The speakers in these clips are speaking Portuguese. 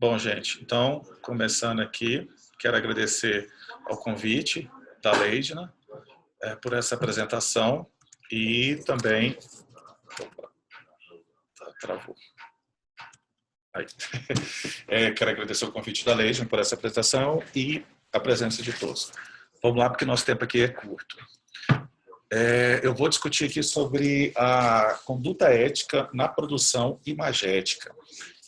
Bom, gente, então, começando aqui, quero agradecer ao convite da Leidna por essa apresentação e também... Opa, travou. Aí. Quero agradecer o convite da Leidna por essa apresentação e a presença de todos. Vamos lá, porque nosso tempo aqui é curto. Eu vou discutir aqui sobre a conduta ética na produção imagética.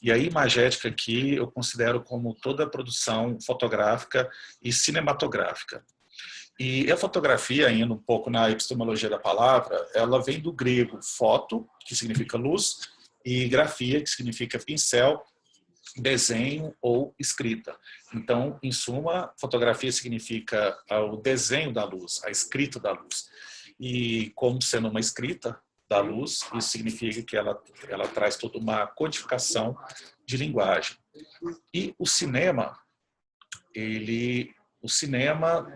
E a imagética aqui eu considero como toda a produção fotográfica e cinematográfica. E a fotografia, indo um pouco na epistemologia da palavra, ela vem do grego foto, que significa luz, e grafia, que significa pincel, desenho ou escrita. Então, em suma, fotografia significa o desenho da luz, a escrita da luz. E como sendo uma escrita da luz, isso significa que ela traz toda uma codificação de linguagem. E o cinema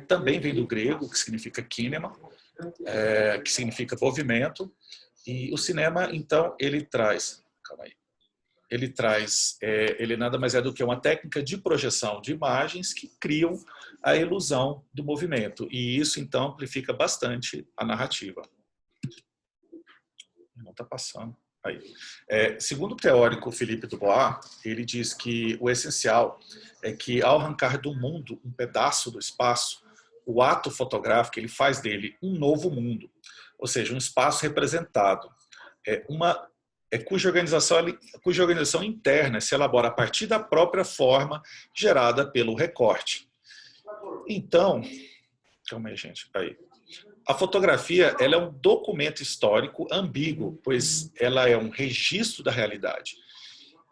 também vem do grego, que significa kinema, que significa movimento. E o cinema, então, ele nada mais é do que uma técnica de projeção de imagens que criam a ilusão do movimento. E isso, então, amplifica bastante a narrativa. Não está passando. Aí. Segundo o teórico Philippe Dubois, ele diz que o essencial é que, ao arrancar do mundo um pedaço do espaço, o ato fotográfico ele faz dele um novo mundo, ou seja, um espaço representado, cuja organização interna se elabora a partir da própria forma gerada pelo recorte. Então, calma aí, gente, aí. A fotografia ela é um documento histórico ambíguo, pois ela é um registro da realidade.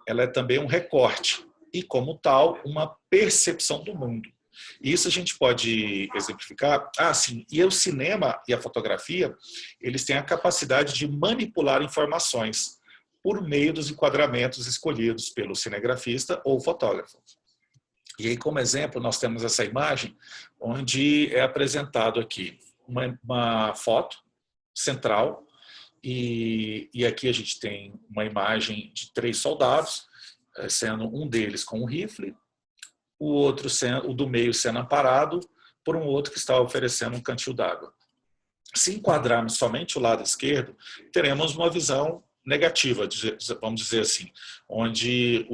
Ela é também um recorte e, como tal, uma percepção do mundo. E isso a gente pode exemplificar. Sim, e o cinema e a fotografia, eles têm a capacidade de manipular informações por meio dos enquadramentos escolhidos pelo cinegrafista ou fotógrafo. E aí, como exemplo, nós temos essa imagem onde é apresentado aqui uma foto central e aqui a gente tem uma imagem de 3 soldados, sendo um deles com um rifle, o do meio sendo amparado por um outro que está oferecendo um cantil d'água. Se enquadrarmos somente o lado esquerdo, teremos uma visão negativa, vamos dizer assim, onde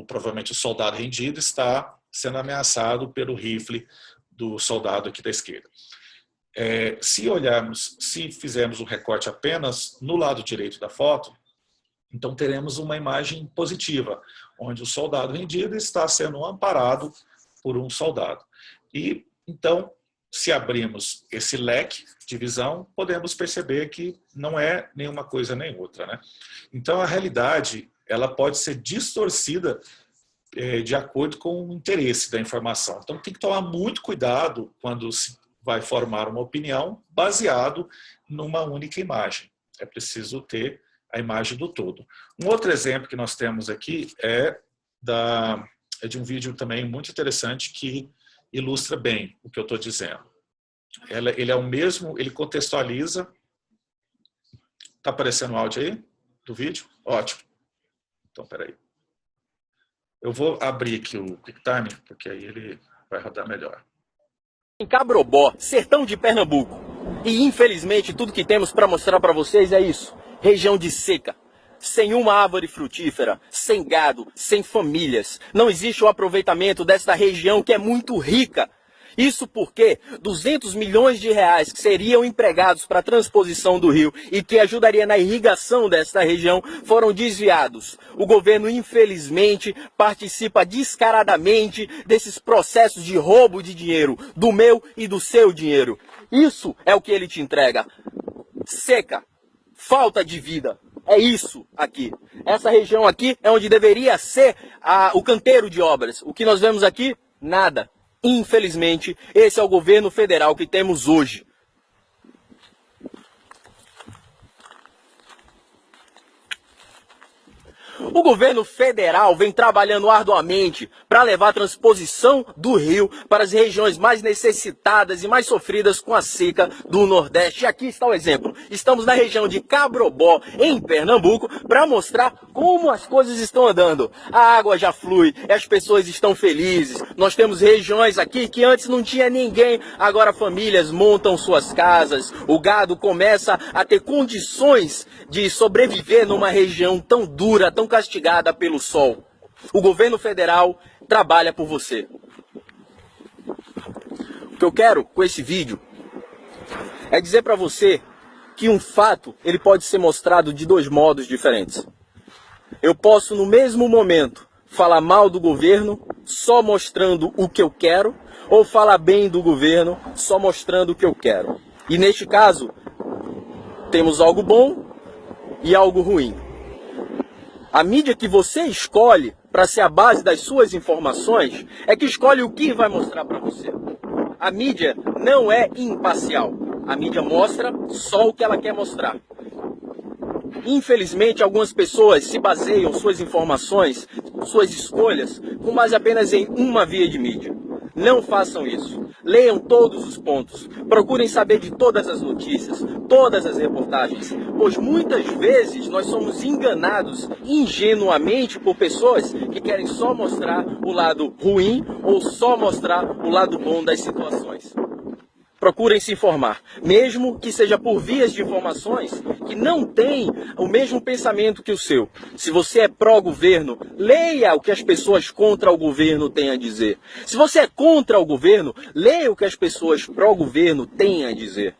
provavelmente o soldado rendido está sendo ameaçado pelo rifle do soldado aqui da esquerda. Se fizermos um recorte apenas no lado direito da foto, então teremos uma imagem positiva, onde o soldado rendido está sendo amparado por um soldado. E então, se abrirmos esse leque de visão, podemos perceber que não é nenhuma coisa nem outra, né? Então, a realidade ela pode ser distorcida de acordo com o interesse da informação. Então, tem que tomar muito cuidado quando se vai formar uma opinião baseado numa única imagem. É preciso ter a imagem do todo. Um outro exemplo que nós temos aqui é de um vídeo também muito interessante que ilustra bem o que eu estou dizendo. Ele é o mesmo, ele contextualiza. Está aparecendo o áudio aí do vídeo? Ótimo. Então, peraí. Eu vou abrir aqui o QuickTime, porque aí ele vai rodar melhor. Em Cabrobó, sertão de Pernambuco. E infelizmente tudo que temos para mostrar para vocês é isso. Região de seca. Sem uma árvore frutífera, sem gado, sem famílias. Não existe o aproveitamento desta região que é muito rica. Isso porque 200 milhões de reais que seriam empregados para a transposição do rio e que ajudaria na irrigação desta região foram desviados. O governo, infelizmente, participa descaradamente desses processos de roubo de dinheiro, do meu e do seu dinheiro. Isso é o que ele te entrega. Seca, falta de vida. É isso aqui. Essa região aqui é onde deveria ser o canteiro de obras. O que nós vemos aqui? Nada. Infelizmente, esse é o governo federal que temos hoje. O governo federal vem trabalhando arduamente para levar a transposição do rio para as regiões mais necessitadas e mais sofridas com a seca do Nordeste. E aqui está o exemplo. Estamos na região de Cabrobó, em Pernambuco, para mostrar como as coisas estão andando. A água já flui, as pessoas estão felizes. Nós temos regiões aqui que antes não tinha ninguém, agora famílias montam suas casas, o gado começa a ter condições de sobreviver numa região tão dura, tão castigada pelo sol. O governo federal trabalha por você. O que eu quero com esse vídeo é dizer para você que um fato ele pode ser mostrado de dois modos diferentes. Eu posso no mesmo momento falar mal do governo só mostrando o que eu quero, ou falar bem do governo só mostrando o que eu quero. E neste caso, temos algo bom e algo ruim. A mídia que você escolhe para ser a base das suas informações é que escolhe o que vai mostrar para você. A mídia não é imparcial. A mídia mostra só o que ela quer mostrar. Infelizmente, algumas pessoas se baseiam suas informações, suas escolhas, com base apenas em uma via de mídia. Não façam isso. Leiam todos os pontos. Procurem saber de todas as notícias, todas as reportagens, pois muitas vezes nós somos enganados ingenuamente por pessoas que querem só mostrar o lado ruim ou só mostrar o lado bom das situações. Procurem se informar, mesmo que seja por vias de informações que não têm o mesmo pensamento que o seu. Se você é pró-governo, leia o que as pessoas contra o governo têm a dizer. Se você é contra o governo, leia o que as pessoas pró-governo têm a dizer.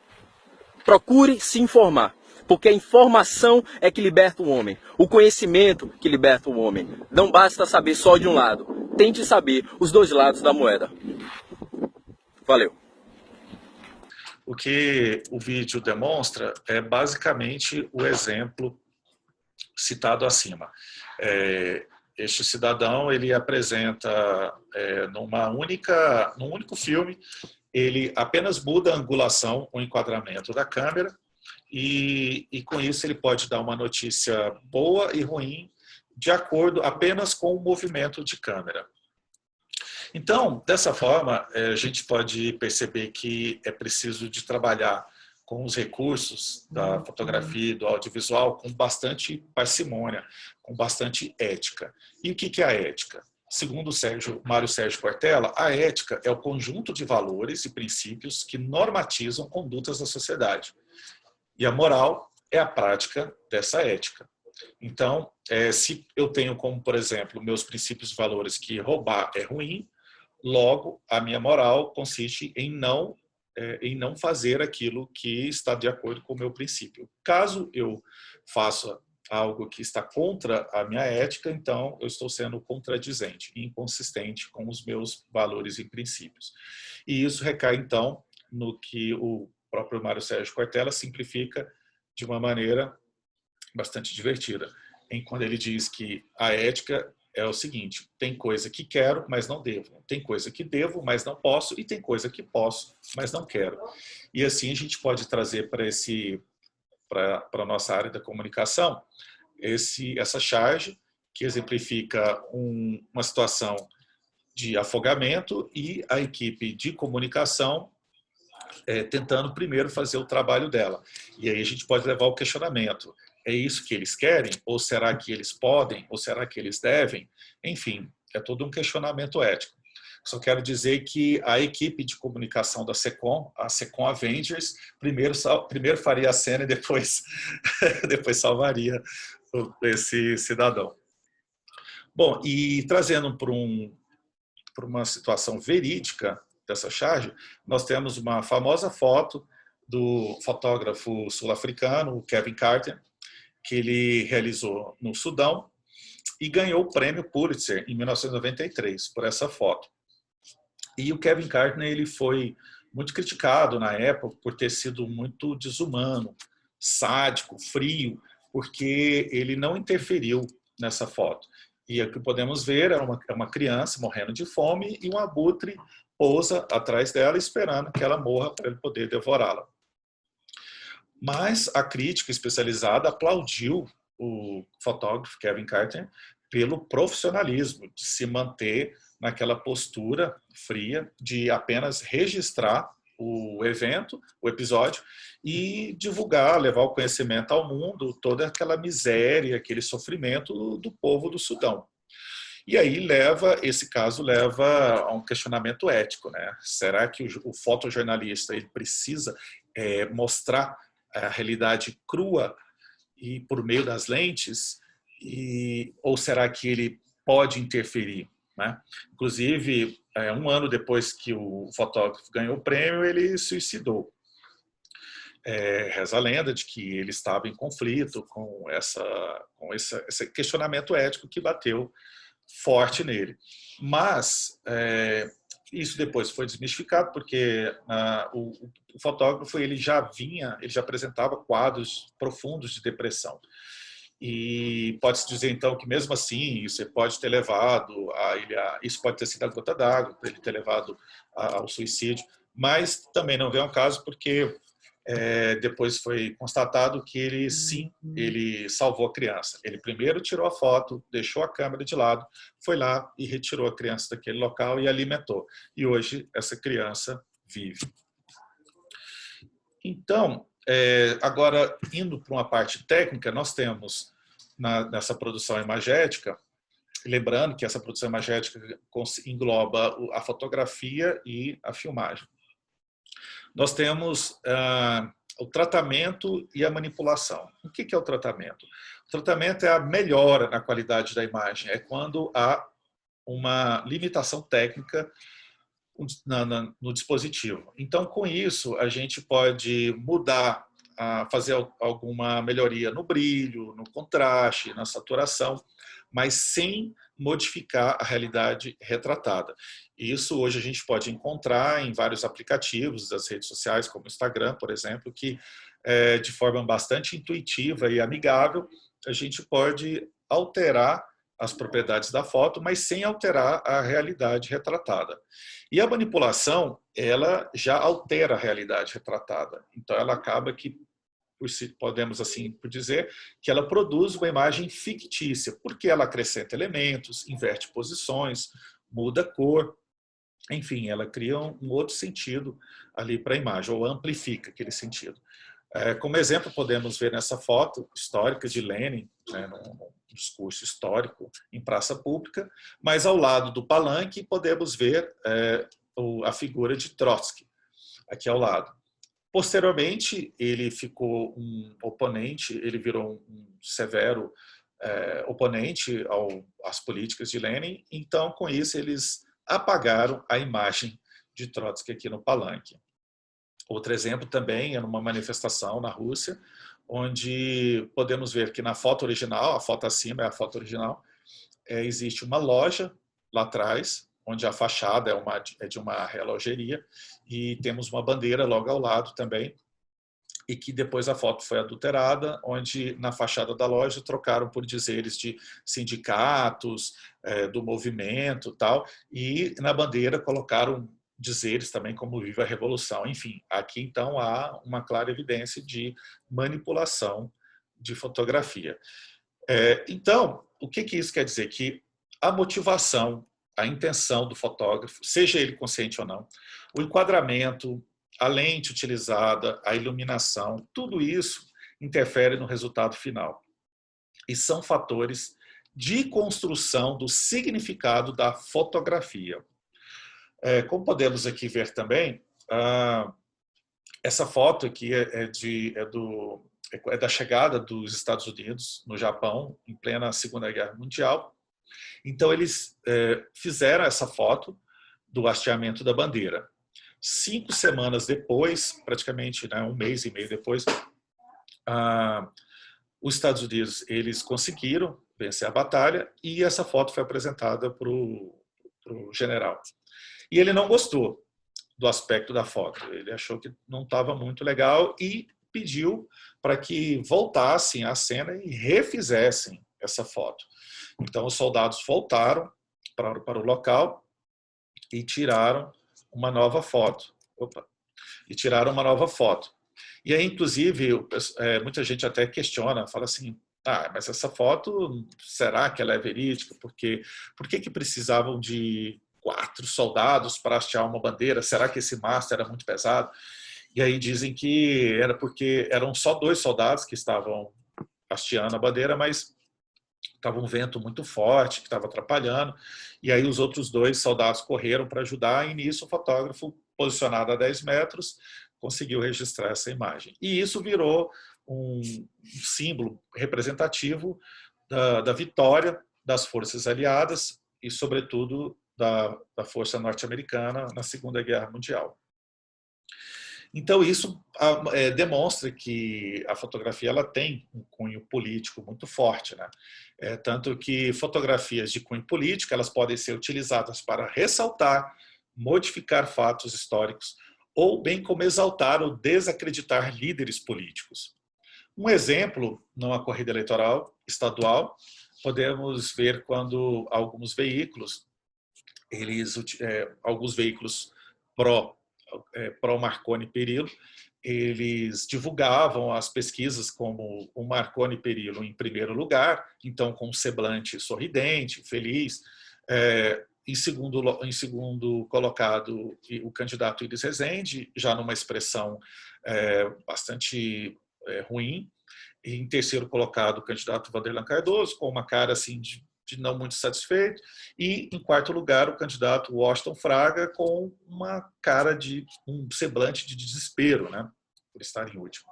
Procure se informar, porque a informação é que liberta o homem, o conhecimento que liberta o homem. Não basta saber só de um lado, tente saber os dois lados da moeda. Valeu. O que o vídeo demonstra é basicamente o exemplo citado acima. Este cidadão, ele apresenta num único filme, ele apenas muda a angulação, o enquadramento da câmera, e com isso ele pode dar uma notícia boa e ruim de acordo apenas com o movimento de câmera. Então, dessa forma, a gente pode perceber que é preciso de trabalhar com os recursos da fotografia e do audiovisual com bastante parcimônia, com bastante ética. E o que é a ética? Segundo o Mário Sérgio Cortella, a ética é o conjunto de valores e princípios que normatizam condutas da sociedade. E a moral é a prática dessa ética. Então, se eu tenho como, por exemplo, meus princípios e valores que roubar é ruim, logo, a minha moral consiste em não fazer aquilo que está de acordo com o meu princípio. Caso eu faça algo que está contra a minha ética, então eu estou sendo contradizente, inconsistente com os meus valores e princípios. E isso recai, então, no que o próprio Mário Sérgio Cortella simplifica de uma maneira bastante divertida, quando ele diz que a ética é o seguinte: tem coisa que quero, mas não devo. Tem coisa que devo, mas não posso. E tem coisa que posso, mas não quero. E assim a gente pode trazer para a nossa área da comunicação essa charge que exemplifica uma situação de afogamento e a equipe de comunicação tentando primeiro fazer o trabalho dela. E aí a gente pode levar o questionamento: é isso que eles querem? Ou será que eles podem? Ou será que eles devem? Enfim, é todo um questionamento ético. Só quero dizer que a equipe de comunicação da SECOM, a SECOM Avengers, primeiro faria a cena e depois salvaria esse cidadão. Bom, e trazendo para uma situação verídica dessa charge, nós temos uma famosa foto do fotógrafo sul-africano, Kevin Carter, que ele realizou no Sudão e ganhou o prêmio Pulitzer em 1993 por essa foto. E o Kevin Carter, ele foi muito criticado na época por ter sido muito desumano, sádico, frio, porque ele não interferiu nessa foto. E o que podemos ver é uma criança morrendo de fome e um abutre pousa atrás dela esperando que ela morra para ele poder devorá-la. Mas a crítica especializada aplaudiu o fotógrafo Kevin Carter pelo profissionalismo, de se manter naquela postura fria de apenas registrar o evento, o episódio, e divulgar, levar o conhecimento ao mundo, toda aquela miséria, aquele sofrimento do povo do Sudão. E aí esse caso leva a um questionamento ético, né? Será que o fotojornalista ele precisa mostrar a realidade crua e por meio das lentes, ou será que ele pode interferir, né? Inclusive, um ano depois que o fotógrafo ganhou o prêmio, ele suicidou. Reza a lenda de que ele estava em conflito com esse questionamento ético que bateu forte nele. Mas isso depois foi desmistificado, porque o fotógrafo ele já apresentava quadros profundos de depressão. E pode-se dizer, então, que mesmo assim, isso pode ter levado isso pode ter sido a gota d'água, para ele ter levado ao suicídio, mas também não veio ao caso, porque depois foi constatado que ele salvou a criança. Ele primeiro tirou a foto, deixou a câmera de lado, foi lá e retirou a criança daquele local e alimentou. E hoje essa criança vive. Então, agora, indo para uma parte técnica, nós temos nessa produção imagética, lembrando que essa produção imagética engloba a fotografia e a filmagem. Nós temos o tratamento e a manipulação. O que é o tratamento? O tratamento é a melhora na qualidade da imagem, é quando há uma limitação técnica no dispositivo. Então, com isso, a gente pode mudar, fazer alguma melhoria no brilho, no contraste, na saturação, mas sem modificar a realidade retratada. Isso hoje a gente pode encontrar em vários aplicativos das redes sociais, como o Instagram, por exemplo, que de forma bastante intuitiva e amigável, a gente pode alterar as propriedades da foto, mas sem alterar a realidade retratada. E a manipulação, ela já altera a realidade retratada. Então, ela acaba que, podemos assim dizer, que ela produz uma imagem fictícia, porque ela acrescenta elementos, inverte posições, muda cor, enfim, ela cria um outro sentido ali para a imagem, ou amplifica aquele sentido. Como exemplo, podemos ver nessa foto histórica de Lenin, né, num discurso histórico em praça pública, mas ao lado do palanque podemos ver a figura de Trotsky, aqui ao lado. Posteriormente, ele ficou um oponente, ele virou um severo oponente às políticas de Lenin, então, com isso, eles apagaram a imagem de Trotsky aqui no palanque. Outro exemplo também é numa manifestação na Rússia, onde podemos ver que na foto original, a foto acima é a foto original, existe uma loja lá atrás, onde a fachada é de uma relogeria, e temos uma bandeira logo ao lado também, e que depois a foto foi adulterada, onde na fachada da loja trocaram por dizeres de sindicatos, do movimento tal, e na bandeira colocaram dizeres também como Viva a Revolução. Enfim, aqui então há uma clara evidência de manipulação de fotografia. Então, o que isso quer dizer? Que a motivação, a intenção do fotógrafo, seja ele consciente ou não, o enquadramento, a lente utilizada, a iluminação, tudo isso interfere no resultado final. E são fatores de construção do significado da fotografia. Como podemos aqui ver também, essa foto aqui é da chegada dos Estados Unidos no Japão, em plena Segunda Guerra Mundial. Então, eles fizeram essa foto do hasteamento da bandeira. 5 semanas depois, praticamente, né, um mês e meio depois, os Estados Unidos eles conseguiram vencer a batalha e essa foto foi apresentada para o general. E ele não gostou do aspecto da foto, ele achou que não estava muito legal e pediu para que voltassem à cena e refizessem essa foto. Então, os soldados voltaram para o local e tiraram uma nova foto. E aí, inclusive, muita gente até questiona, fala assim, Mas essa foto, será que ela é verídica? Por que precisavam de 4 soldados para hastear uma bandeira? Será que esse mastro era muito pesado? E aí dizem que era porque eram só 2 soldados que estavam hasteando a bandeira, mas estava um vento muito forte que estava atrapalhando, e aí os outros 2 soldados correram para ajudar, e nisso o fotógrafo, posicionado a 10 metros, conseguiu registrar essa imagem. E isso virou um símbolo representativo da vitória das forças aliadas e, sobretudo, da força norte-americana na Segunda Guerra Mundial. Então, isso demonstra que a fotografia ela tem um cunho político muito forte, né? Tanto que fotografias de cunho político elas podem ser utilizadas para ressaltar, modificar fatos históricos, ou bem como exaltar ou desacreditar líderes políticos. Um exemplo, numa corrida eleitoral estadual, podemos ver quando alguns veículos pró Marconi Perillo, eles divulgavam as pesquisas como o Marconi Perillo em primeiro lugar, então com um semblante sorridente, feliz. Em segundo colocado, o candidato Iris Rezende, já numa expressão bastante ruim. E em terceiro colocado, o candidato Vanderlan Cardoso, com uma cara assim de não muito satisfeito, e em quarto lugar o candidato Washington Fraga com uma cara de um semblante de desespero, né, por estar em último.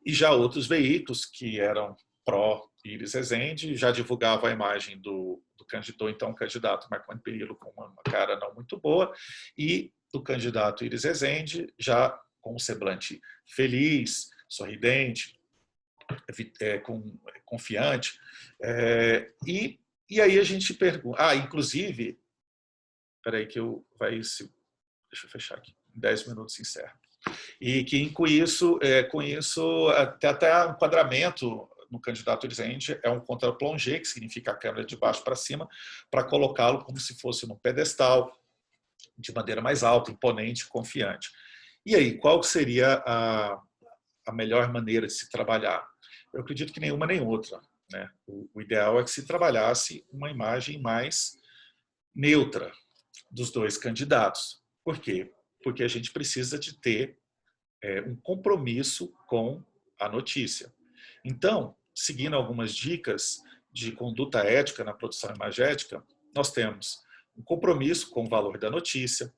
E já outros veículos que eram pró Iris Rezende já divulgavam a imagem do então candidato Marconi Perillo com uma cara não muito boa, e do candidato Iris Rezende já com um semblante feliz, sorridente, confiante, e aí a gente pergunta, inclusive, espera que deixa eu fechar aqui, em 10 minutos encerro. E que com isso até enquadramento no candidato Rezende é um contra-plongé, que significa a câmera de baixo para cima, para colocá-lo como se fosse num pedestal, de maneira mais alta, imponente, confiante. E aí, qual seria a melhor maneira de se trabalhar? Eu acredito que nenhuma nem outra, né? O ideal é que se trabalhasse uma imagem mais neutra dos 2 candidatos. Por quê? Porque a gente precisa de ter um compromisso com a notícia. Então, seguindo algumas dicas de conduta ética na produção imagética, nós temos um compromisso com o valor da notícia,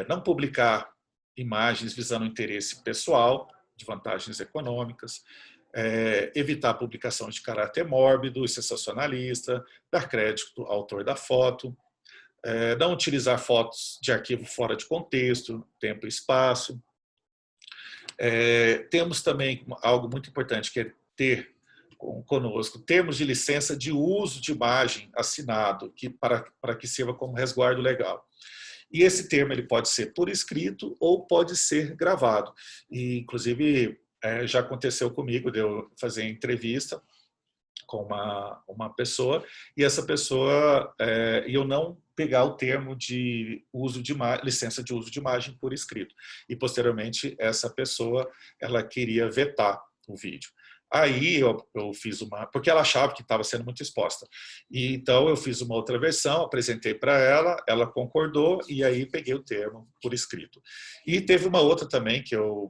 não publicar imagens visando interesse pessoal, de vantagens econômicas, evitar a publicação de caráter mórbido e sensacionalista, dar crédito ao autor da foto, não utilizar fotos de arquivo fora de contexto, tempo e espaço. Temos também algo muito importante, que é ter conosco termos de licença de uso de imagem assinado, para que sirva como resguardo legal. E esse termo ele pode ser por escrito ou pode ser gravado. E, inclusive, já aconteceu comigo de eu fazer entrevista com uma pessoa, e essa pessoa, eu não pegar o termo de licença de uso de imagem por escrito. E, posteriormente, essa pessoa ela queria vetar o vídeo. Aí eu fiz porque ela achava que estava sendo muito exposta. E então eu fiz uma outra versão, apresentei para ela concordou, e aí peguei o termo por escrito. E teve uma outra também que eu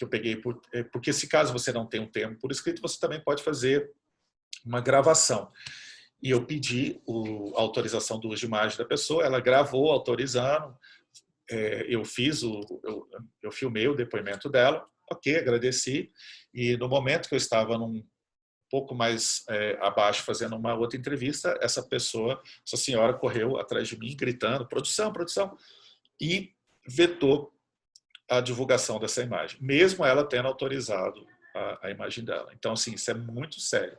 peguei, porque se caso você não tem um termo por escrito, você também pode fazer uma gravação. E eu pedi a autorização do uso de imagem da pessoa, ela gravou autorizando, eu filmei o depoimento dela, ok, agradeci, e no momento que eu estava um pouco mais abaixo fazendo uma outra entrevista, essa senhora correu atrás de mim gritando, produção, produção, e vetou a divulgação dessa imagem, mesmo ela tendo autorizado a imagem dela. Então, assim, isso é muito sério.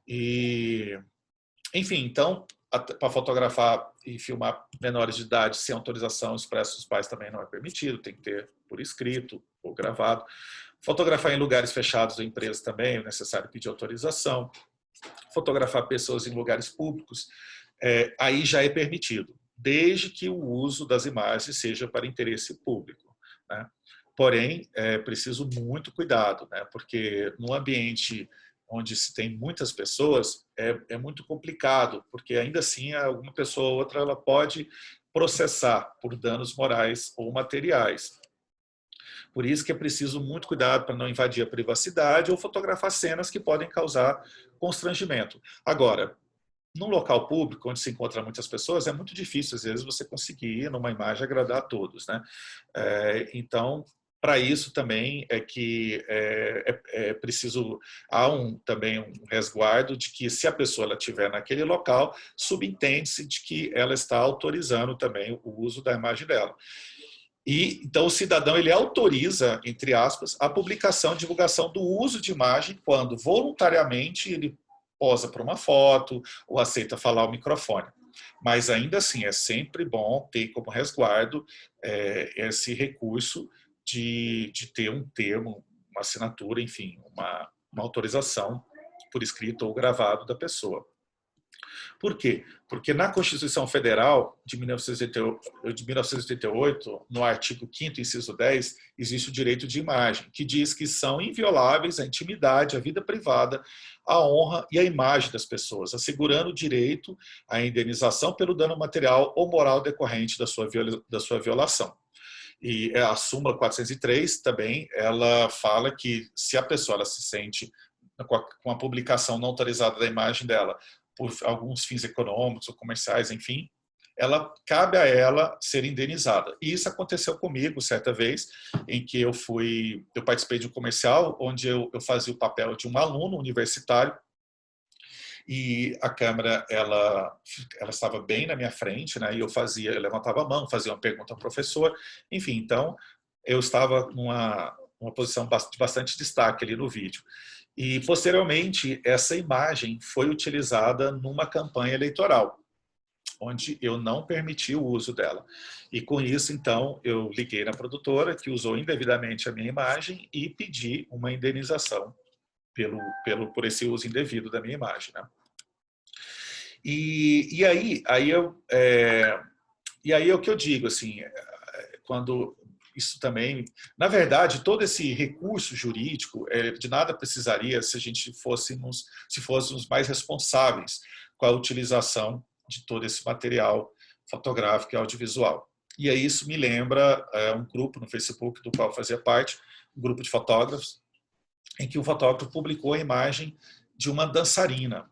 E, enfim, então, para fotografar e filmar menores de idade sem autorização expressa dos pais também não é permitido, tem que ter por escrito ou gravado. Fotografar em lugares fechados da empresa também é necessário pedir autorização. Fotografar pessoas em lugares públicos, aí já é permitido, desde que o uso das imagens seja para interesse público, né? Porém, é preciso muito cuidado, né? Porque no ambiente onde se tem muitas pessoas, é muito complicado, porque ainda assim alguma pessoa ou outra ela pode processar por danos morais ou materiais. Por isso que é preciso muito cuidado para não invadir a privacidade ou fotografar cenas que podem causar constrangimento. Agora, num local público, onde se encontra muitas pessoas, é muito difícil, às vezes, você conseguir, numa imagem, agradar a todos, né? Então, para isso também é que é preciso, também um resguardo de que, se a pessoa estiver naquele local, subentende-se de que ela está autorizando também o uso da imagem dela. E então o cidadão ele autoriza, entre aspas, a publicação e divulgação do uso de imagem quando voluntariamente ele posa para uma foto ou aceita falar ao microfone. Mas ainda assim é sempre bom ter como resguardo esse recurso de ter um termo, uma assinatura, enfim, uma autorização por escrito ou gravado da pessoa. Por quê? Porque na Constituição Federal de 1988, no artigo 5º, inciso 10, existe o direito de imagem, que diz que são invioláveis a intimidade, a vida privada, a honra e a imagem das pessoas, assegurando o direito à indenização pelo dano material ou moral decorrente da sua violação. E a súmula 403 também, ela fala que se a pessoa ela se sente com a publicação não autorizada da imagem dela por alguns fins econômicos ou comerciais, enfim, cabe a ela ser indenizada. E isso aconteceu comigo certa vez, em que eu participei de um comercial onde eu fazia o papel de um aluno universitário e a câmera ela estava bem na minha frente, né? E eu levantava a mão, fazia uma pergunta ao professor, enfim, então eu estava numa posição de bastante destaque ali no vídeo. E, posteriormente, essa imagem foi utilizada numa campanha eleitoral, onde eu não permiti o uso dela. E, com isso, então, eu liguei na produtora, que usou indevidamente a minha imagem, e pedi uma indenização por esse uso indevido da minha imagem, né? E aí é o que eu digo, assim, quando... Isso também, na verdade, todo esse recurso jurídico de nada precisaria se fôssemos mais responsáveis com a utilização de todo esse material fotográfico e audiovisual. E aí isso me lembra um grupo no Facebook do qual eu fazia parte, um grupo de fotógrafos, em que um fotógrafo publicou a imagem de uma dançarina.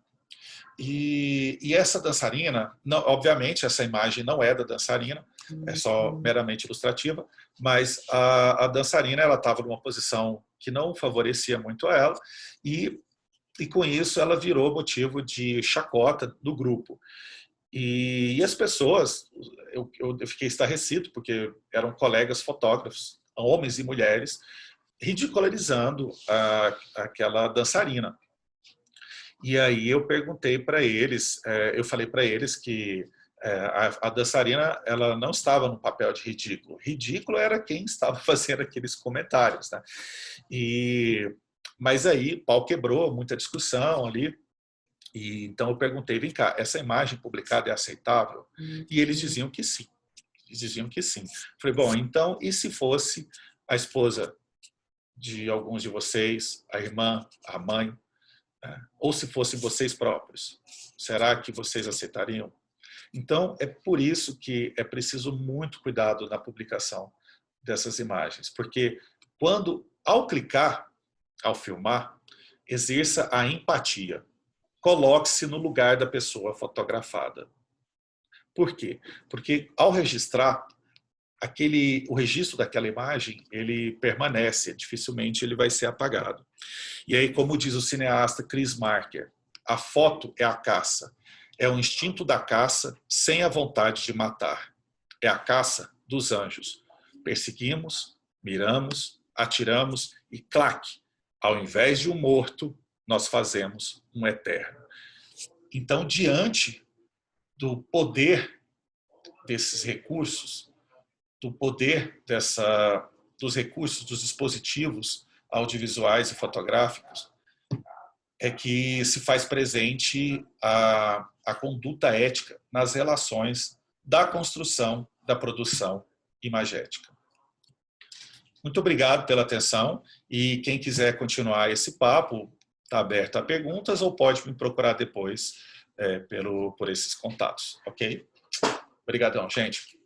E essa dançarina, não, obviamente essa imagem não é da dançarina, é só meramente ilustrativa, mas a dançarina ela estava numa posição que não favorecia muito a ela e com isso ela virou motivo de chacota do grupo. E as pessoas, eu fiquei estarrecido, porque eram colegas fotógrafos, homens e mulheres, ridicularizando aquela dançarina. E aí eu perguntei para eles, eu falei para eles que a dançarina ela não estava no papel de ridículo. Ridículo era quem estava fazendo aqueles comentários, né? Mas aí o pau quebrou, muita discussão ali. E então eu perguntei, vem cá, essa imagem publicada é aceitável? E eles diziam que sim. Eles diziam que sim. Falei, bom, então e se fosse a esposa de alguns de vocês, a irmã, a mãe, ou se fossem vocês próprios? Será que vocês aceitariam? Então, é por isso que é preciso muito cuidado na publicação dessas imagens, porque ao clicar, ao filmar, exerça a empatia. Coloque-se no lugar da pessoa fotografada. Por quê? Porque ao registrar, o registro daquela imagem, ele permanece, dificilmente ele vai ser apagado. E aí, como diz o cineasta Chris Marker, a foto é a caça. É o instinto da caça sem a vontade de matar. É a caça dos anjos. Perseguimos, miramos, atiramos e, clac, ao invés de um morto, nós fazemos um eterno. Então, diante do poder desses recursos, do poder dos recursos, dos dispositivos audiovisuais e fotográficos, é que se faz presente a conduta ética nas relações da construção, da produção imagética. Muito obrigado pela atenção e quem quiser continuar esse papo, está aberto a perguntas ou pode me procurar depois por esses contatos, ok? Obrigadão, gente.